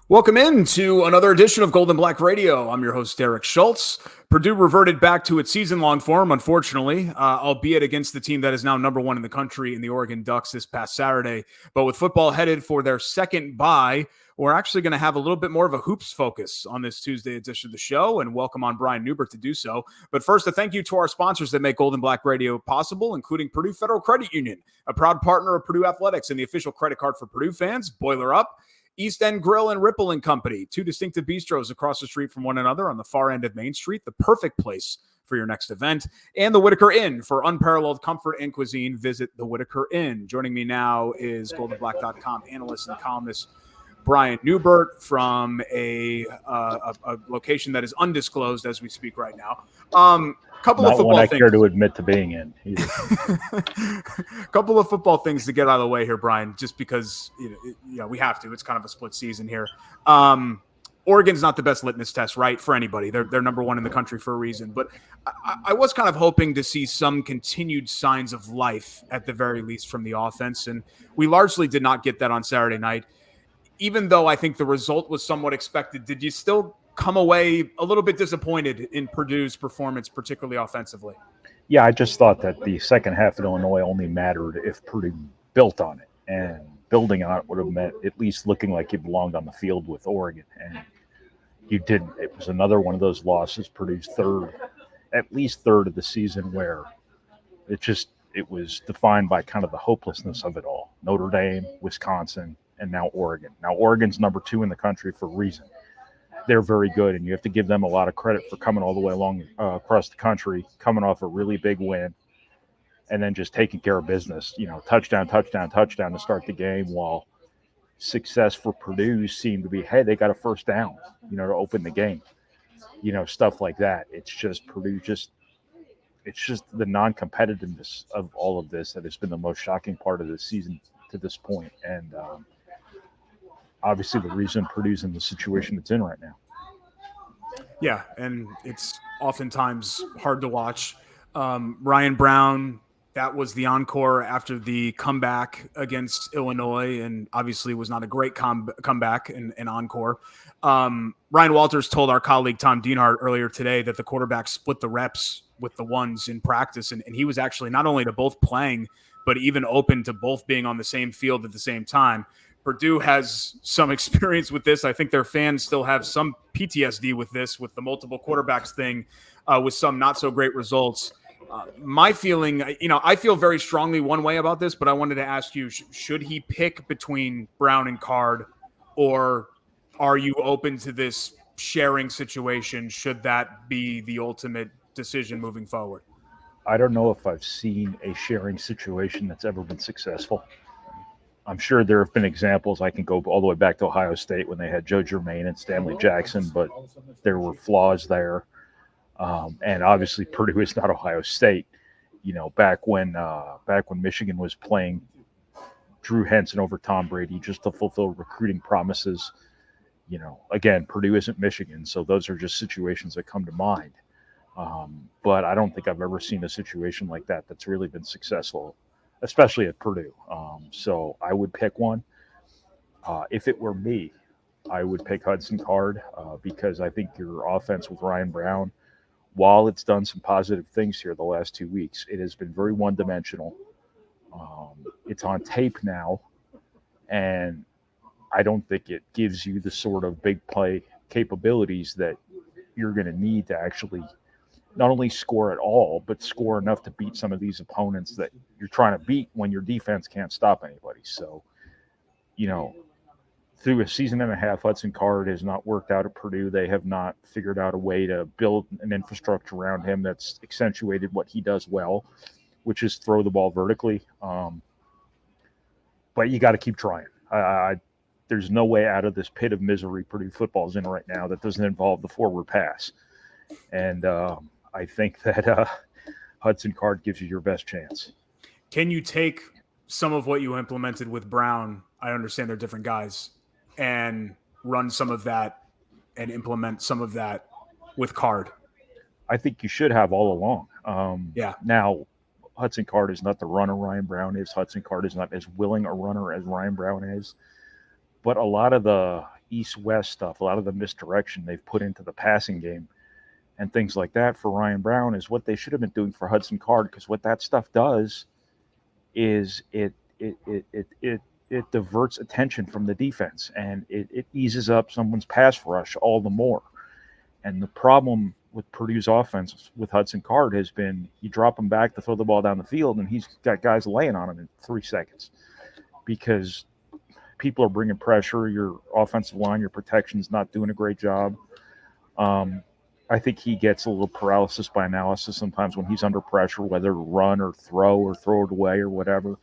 Welcome into another edition of Gold and Black Radio. I'm your host, Derek Schultz. Purdue reverted back to its season-long form, unfortunately, albeit against the team that is now number one in the country in the Oregon Ducks this past Saturday. But with football headed for their second bye, we're actually going to have a little bit more of a hoops focus on this Tuesday edition of the show, and welcome on Brian Neubert to do so. But first, a thank you to our sponsors that make Gold and Black Radio possible, including Purdue Federal Credit Union, a proud partner of Purdue Athletics and the official credit card for Purdue fans. Boiler Up, East End Grill and Ripple and Company, two distinctive bistros across the street from one another on the far end of Main Street, the perfect place for your next event, and the Whitaker Inn for unparalleled comfort and cuisine. Visit the Whitaker Inn. Joining me now is goldenblack.com analyst and columnist Brian Neubert from a location that is undisclosed as we speak right now. Couple of football one I things. care to admit to being in. Couple of football things to get out of the way here, Brian, just because we have to. It's kind of a split season here. Oregon's not the best litmus test, right, for anybody. They're number one in the country for a reason. But I was kind of hoping to see some continued signs of life at the very least from the offense, and we largely did not get that on Saturday night. Even though I think the result was somewhat expected, did you still come away a little bit disappointed in Purdue's performance, particularly offensively? Yeah, I just thought that the second half at Illinois only mattered if Purdue built on it. And building on it would have meant at least looking like you belonged on the field with Oregon. And you didn't. It was another one of those losses, Purdue's at least third of the season, where it was defined by kind of the hopelessness of it all. Notre Dame, Wisconsin, and now Oregon. Now, Oregon's number 2 in the country for a reason. They're very good, and you have to give them a lot of credit for coming all the way along across the country, coming off a really big win, and then just taking care of business. Touchdown to start the game, while success for Purdue seemed to be, hey, they got a first down, to open the game. Stuff like that. It's just Purdue it's just the non-competitiveness of all of this that has been the most shocking part of the season to this point. And obviously the reason Purdue's in the situation it's in right now. Yeah, and it's oftentimes hard to watch. Ryan Brown, that was the encore after the comeback against Illinois, and obviously was not a great comeback and encore. Ryan Walters told our colleague Tom Dienhart earlier today that the quarterback split the reps with the ones in practice, and he was actually not only to both playing, but even open to both being on the same field at the same time. Purdue has some experience with this. I think their fans still have some PTSD with this, with the multiple quarterbacks thing, with some not so great results. My feeling, I feel very strongly one way about this, but I wanted to ask you, should he pick between Brown and Card, or are you open to this sharing situation? Should that be the ultimate decision moving forward? I don't know if I've seen a sharing situation that's ever been successful. I'm sure there have been examples. I can go all the way back to Ohio State when they had Joe Germain and Stanley Jackson, but there were flaws there. And obviously Purdue is not Ohio State. Back when Michigan was playing Drew Henson over Tom Brady just to fulfill recruiting promises, again, Purdue isn't Michigan, so those are just situations that come to mind. But I don't think I've ever seen a situation like that that's really been successful, especially at Purdue. So I would pick one. If it were me, I would pick Hudson Card because I think your offense with Ryan Brown, while it's done some positive things here the last 2 weeks, it has been very one-dimensional. It's on tape now, and I don't think it gives you the sort of big play capabilities that you're going to need to actually not only score at all, but score enough to beat some of these opponents that you're trying to beat when your defense can't stop anybody. So, through a season and a half, Hudson Card has not worked out at Purdue. They have not figured out a way to build an infrastructure around him that's accentuated what he does well, which is throw the ball vertically. But you got to keep trying. There's no way out of this pit of misery Purdue football is in right now that doesn't involve the forward pass. And I think that Hudson Card gives you your best chance. Can you take some of what you implemented with Brown? I understand they're different guys, and run some of that and implement some of that with Card. I think you should have all along. Now, Hudson Card is not the runner Ryan Brown is. Hudson Card is not as willing a runner as Ryan Brown is. But a lot of the, east-west stuff, a lot of the misdirection they've put into the passing game and things like that for Ryan Brown is what they should have been doing for Hudson Card, because what that stuff does is it diverts attention from the defense, and it eases up someone's pass rush all the more. And the problem with Purdue's offense with Hudson Card has been you drop him back to throw the ball down the field, and he's got guys laying on him in 3 seconds because people are bringing pressure. Your offensive line, your protection's not doing a great job. I think he gets a little paralysis by analysis sometimes when he's under pressure, whether to run or throw it away or whatever.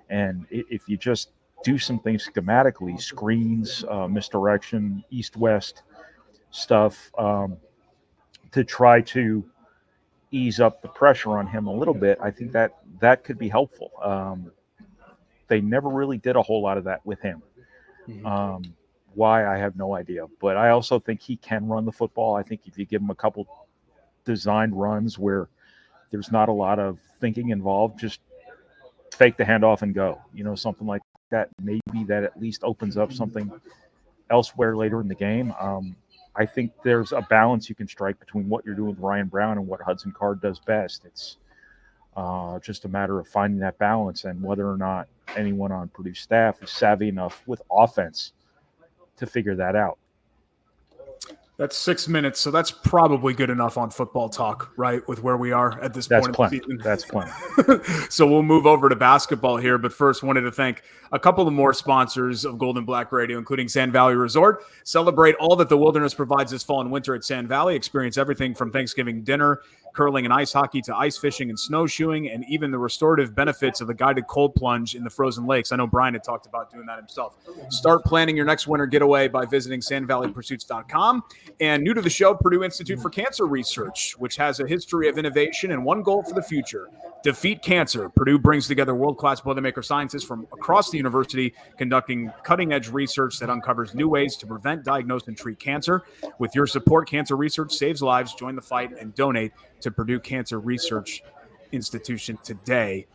And if you just do some things schematically, screens, misdirection, east-west stuff, to try to ease up the pressure on him a little bit, I think that could be helpful. They never really did a whole lot of that with him. Why, I have no idea. But I also think he can run the football. I think if you give him a couple designed runs where there's not a lot of thinking involved, just fake the handoff and go, something like that. Maybe that at least opens up something elsewhere later in the game. I think there's a balance you can strike between what you're doing with Ryan Brown and what Hudson Card does best. It's just a matter of finding that balance and whether or not anyone on Purdue staff is savvy enough with offense to figure that out. That's 6 minutes, so that's probably good enough on football talk, right, with where we are at this point in the season. That's plenty. So we'll move over to basketball here, but first wanted to thank a couple of more sponsors of Golden Black Radio, including Sand Valley Resort. Celebrate all that the wilderness provides this fall and winter at Sand Valley. Experience everything from Thanksgiving dinner, curling and ice hockey, to ice fishing and snowshoeing, and even the restorative benefits of the guided cold plunge in the frozen lakes. I know Brian had talked about doing that himself. Start planning your next winter getaway by visiting sandvalleypursuits.com. And new to the show, Purdue Institute for Cancer Research, which has a history of innovation and one goal for the future: defeat cancer. Purdue brings together world-class Boilermaker scientists from across the university, conducting cutting-edge research that uncovers new ways to prevent, diagnose, and treat cancer. With your support, cancer research saves lives. Join the fight and donate to Purdue Cancer Research Institution today.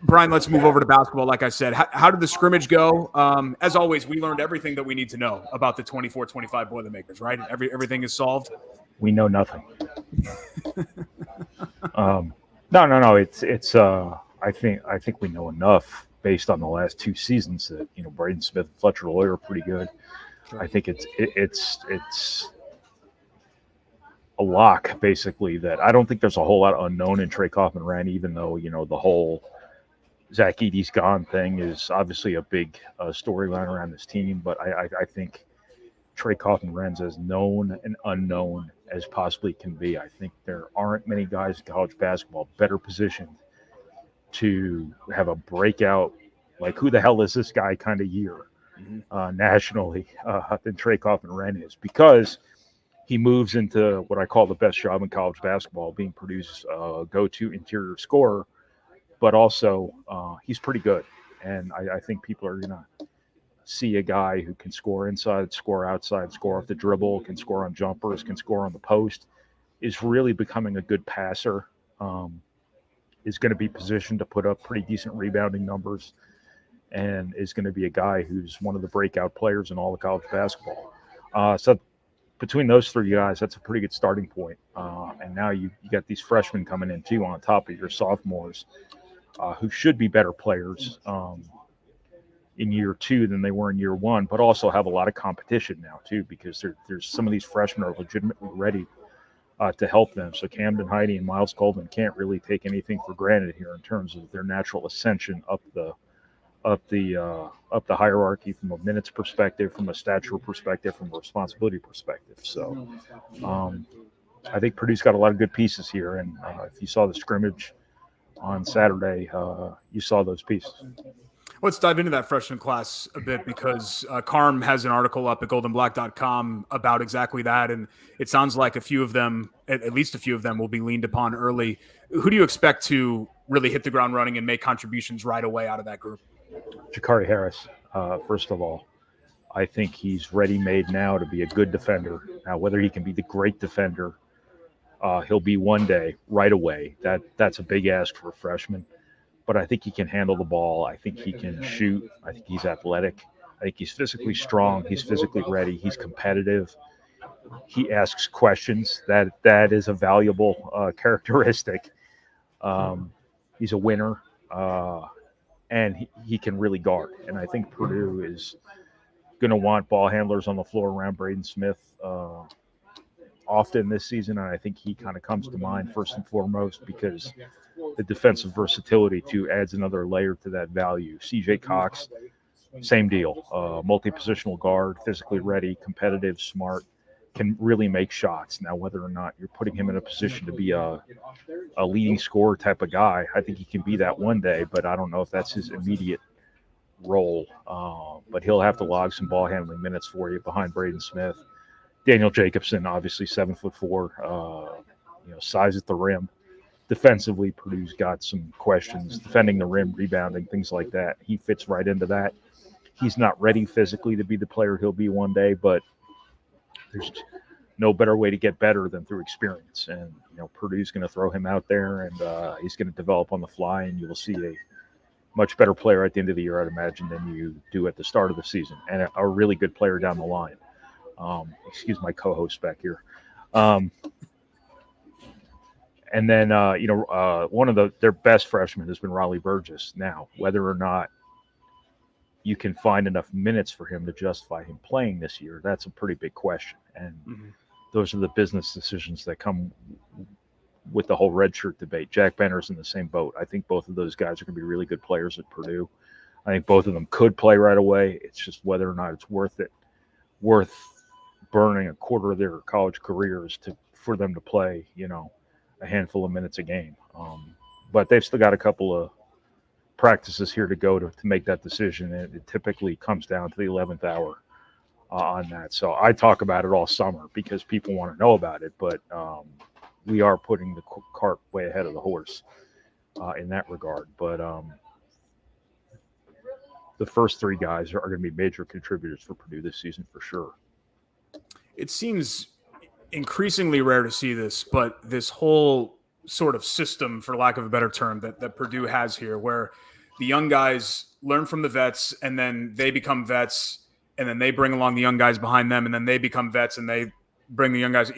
Brian, let's move over to basketball. Like I said, how did the scrimmage go? As always, we learned everything that we need to know about the 24-25 Boilermakers, right? Everything is solved. We know nothing. No. It's. I think we know enough based on the last 2 seasons that Braden Smith and Fletcher Loyer are pretty good. Sure. I think it's a lock, basically, that I don't think there's a whole lot unknown in Trey Kaufman-Renn, even though the whole Zach Edey's gone thing is obviously a big storyline around this team. But I think Trey Kaufman-Renn's as known and unknown as possibly can be. I think there aren't many guys in college basketball better positioned to have a breakout, like who the hell is this guy kind of year nationally than Trey Kaufman-Renn is, because he moves into what I call the best job in college basketball, being Purdue's go-to interior scorer, but also he's pretty good. And I think people are going to see a guy who can score inside, score outside, score off the dribble, can score on jumpers, can score on the post, is really becoming a good passer, is going to be positioned to put up pretty decent rebounding numbers, and is going to be a guy who's one of the breakout players in all of college basketball. So between those 3 guys, that's a pretty good starting point. And now you got these freshmen coming in too on top of your sophomores, who should be better players in year 2 than they were in year 1, but also have a lot of competition now too, because there's some of these freshmen are legitimately ready to help them. So Camden Heide and Miles Coleman can't really take anything for granted here in terms of their natural ascension up the hierarchy from a minutes perspective, from a stature perspective, from a responsibility perspective. So I think Purdue's got a lot of good pieces here, and if you saw the scrimmage on Saturday, you saw those pieces. Let's dive into that freshman class a bit, because Carm has an article up at goldenblack.com about exactly that, and it sounds like a few of them, at least a few of them, will be leaned upon early. Who do you expect to really hit the ground running and make contributions right away out of that group? Jakari Harris, first of all. I think he's ready-made now to be a good defender. Now, whether he can be the great defender he'll be one day, right away, that's a big ask for a freshman. But I think he can handle the ball. I think he can shoot. I think he's athletic. I I think he's physically strong. He's physically ready. He's competitive. He asks questions. That is a valuable characteristic. He's a winner, and he can really guard. And I think Purdue is going to want ball handlers on the floor around Braden Smith often this season. And I think he kind of comes to mind first and foremost because the defensive versatility too adds another layer to that value. CJ Cox, same deal. Multi-positional guard, physically ready, competitive, smart, can really make shots. Now, whether or not you're putting him in a position to be a leading scorer type of guy, I think he can be that one day, but I don't know if that's his immediate role. But he'll have to log some ball handling minutes for you behind Braden Smith. Daniel Jacobson, obviously 7'4", size at the rim. Defensively, Purdue's got some questions. Defending the rim, rebounding, things like that. He fits right into that. He's not ready physically to be the player he'll be one day, but there's no better way to get better than through experience. And, Purdue's going to throw him out there, and he's going to develop on the fly, and you will see a much better player at the end of the year, I'd imagine, than you do at the start of the season, and a really good player down the line. Excuse my co-host back here. And then, one of their best freshmen has been Raleigh Burgess. Now, whether or not you can find enough minutes for him to justify him playing this year, that's a pretty big question. And those are the business decisions that come with the whole redshirt debate. Jack Benner's in the same boat. I think both of those guys are going to be really good players at Purdue. I think both of them could play right away. It's just whether or not it's worth burning a quarter of their college careers for them to play, a handful of minutes a game. But they've still got a couple of practices here to go to make that decision. And it typically comes down to the 11th hour on that. So I talk about it all summer because people want to know about it, but we are putting the cart way ahead of the horse in that regard. But the first three guys are going to be major contributors for Purdue this season for sure. It seems increasingly rare to see this, but this whole sort of system, for lack of a better term, that Purdue has here, where the young guys learn from the vets and then they become vets and then they bring along the young guys behind them and then they become vets and they bring the young guys.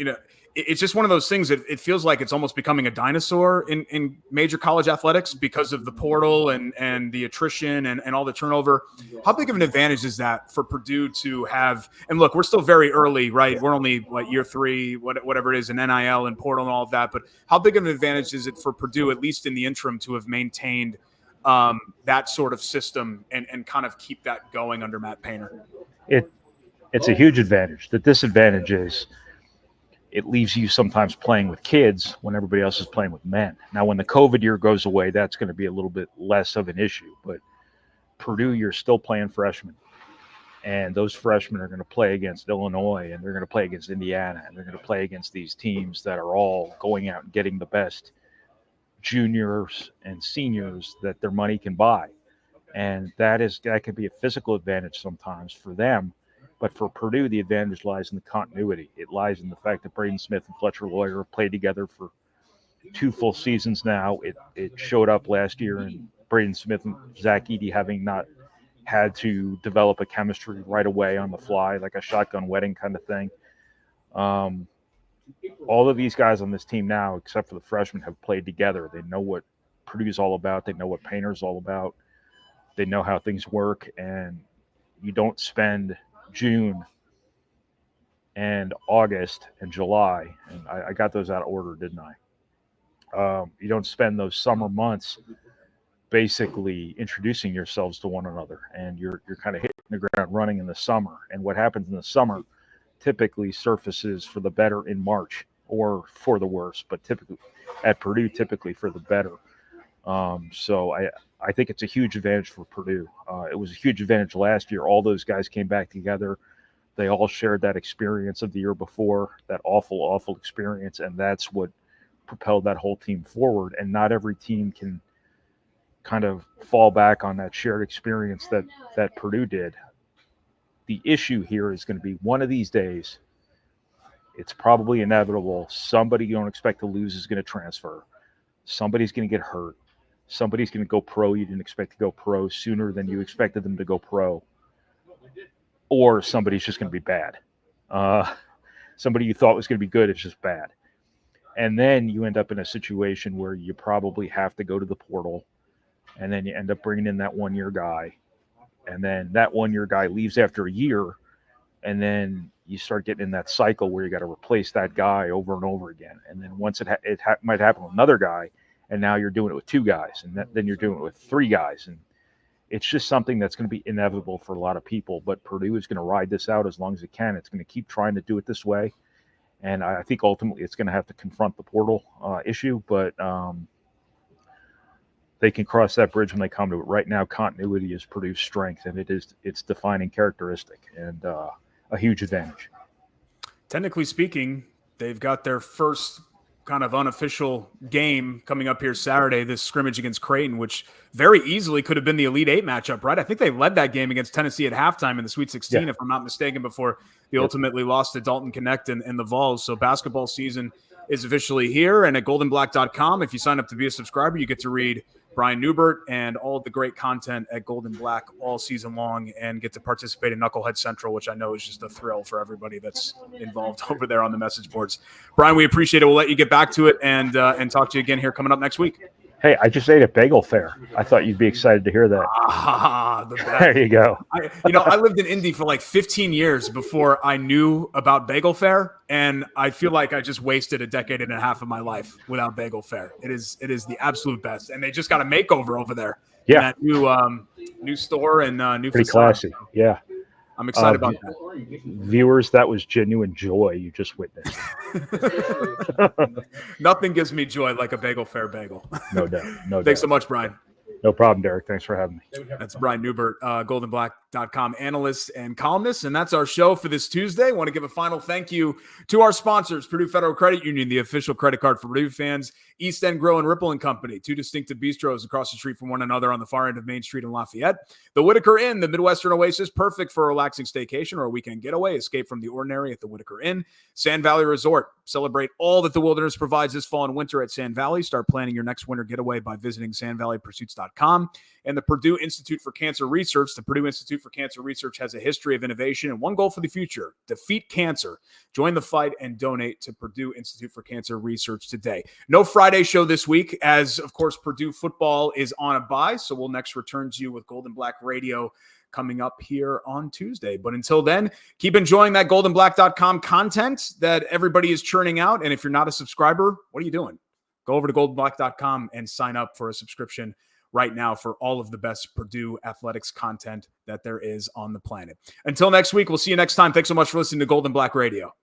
It's just one of those things that it feels like it's almost becoming a dinosaur in major college athletics because of the portal and the attrition and all the turnover. How big of an advantage is that for Purdue to have? And look, we're still very early, right? We're only year 3, whatever it is, in NIL and portal and all of that. But how big of an advantage is it for Purdue, at least in the interim, to have maintained that sort of system and kind of keep that going under Matt Painter? It's a huge advantage. The disadvantage is it leaves you sometimes playing with kids when everybody else is playing with men. Now, when the COVID year goes away, that's going to be a little bit less of an issue. But Purdue, you're still playing freshmen. And those freshmen are going to play against Illinois, and they're going to play against Indiana, and they're going to play against these teams that are all going out and getting the best juniors and seniors that their money can buy. And that could be a physical advantage sometimes for them. But for Purdue, the advantage lies in the continuity. It lies in the fact that Braden Smith and Fletcher Lawyer have played together for 2 full seasons now. It showed up last year in Braden Smith and Ross-Ade having not had to develop a chemistry right away on the fly, like a shotgun wedding kind of thing. All of these guys on this team now, except for the freshmen, have played together. They know what Purdue's all about. They know what Painter's all about. They know how things work, and you don't spend June and August and July, and I got those out of order, didn't I? You don't spend those summer months basically introducing yourselves to one another, and you're kind of hitting the ground running in the summer. And what happens in the summer typically surfaces for the better in March or for the worse, but typically at Purdue, typically for the better. So I think it's a huge advantage for Purdue. It was a huge advantage last year. All those guys came back together. They all shared that experience of the year before, that awful, awful experience, and that's what propelled that whole team forward. And not every team can kind of fall back on that shared experience that Purdue did. The issue here is going to be one of these days, it's probably inevitable. Somebody you don't expect to lose is going to transfer. Somebody's going to get hurt. Somebody's going to go pro you didn't expect to go pro sooner than you expected them to go pro. or somebody's just going to be bad. Somebody you thought was going to be good is just bad. And then you end up in a situation where you probably have to go to the portal, and then you end up bringing in that one-year guy, and then that one-year guy leaves after a year, and then you start getting in that cycle where you got to replace that guy over and over again. And then once it might happen with another guy, and now you're doing it with two guys, and then you're doing it with three guys. And it's just something that's going to be inevitable for a lot of people. But Purdue is going to ride this out as long as it can. It's going to keep trying to do it this way. And I think ultimately it's going to have to confront the portal issue, but they can cross that bridge when they come to it. Right now, continuity is Purdue's strength, and it's defining characteristic and a huge advantage. Technically speaking, they've got their first kind of unofficial game coming up here Saturday, this scrimmage against Creighton, which very easily could have been the Elite Eight matchup, right? I think they led that game against Tennessee at halftime in the Sweet 16, if I'm not mistaken, before they ultimately lost to Dalton Connect and the Vols. So basketball season is officially here. And at goldenblack.com, if you sign up to be a subscriber, you get to read Brian Neubert and all of the great content at Golden Black all season long and get to participate in Knucklehead Central, which I know is just a thrill for everybody that's involved over there on the message boards. Brian, we appreciate it. We'll let you get back to it and talk to you again here coming up next week. Hey, I just ate at Bagel Fair. I thought you'd be excited to hear that. There you go. I lived in Indy for like 15 years before I knew about Bagel Fair, and I feel like I just wasted a decade and a half of my life without Bagel Fair. It is the absolute best, and they just got a makeover over there. Yeah, that new store and new pretty facade. classy. Yeah, I'm excited about that. Viewers, that was genuine joy you just witnessed. Nothing gives me joy like a Bagel Fair bagel. No doubt. No doubt. Thanks so much, Brian. No problem, Derek. Thanks for having me. That's Brian Neubert, goldenblack.com analyst and columnist. And that's our show for this Tuesday. I want to give a final thank you to our sponsors, Purdue Federal Credit Union, the official credit card for Purdue fans, East End Grill and Ripple and Company, two distinctive bistros across the street from one another on the far end of Main Street in Lafayette. The Whitaker Inn, the Midwestern oasis, perfect for a relaxing staycation or a weekend getaway. Escape from the ordinary at the Whitaker Inn. Sand Valley Resort. Celebrate all that the wilderness provides this fall and winter at Sand Valley. Start planning your next winter getaway by visiting sandvalleypursuits.com. And the Purdue Institute for Cancer Research. The Purdue Institute for Cancer Research has a history of innovation and one goal for the future: defeat cancer. Join the fight and donate to Purdue Institute for Cancer Research today. No Friday show this week, as of course Purdue football is on a bye, so we'll next return to you with Golden Black Radio coming up here on Tuesday. But until then, keep enjoying that goldenblack.com content that everybody is churning out. And if you're not a subscriber, what are you doing? Go over to goldenblack.com and sign up for a subscription right now for all of the best Purdue athletics content that there is on the planet. Until next week, we'll see you next time. Thanks so much for listening to Golden Black Radio.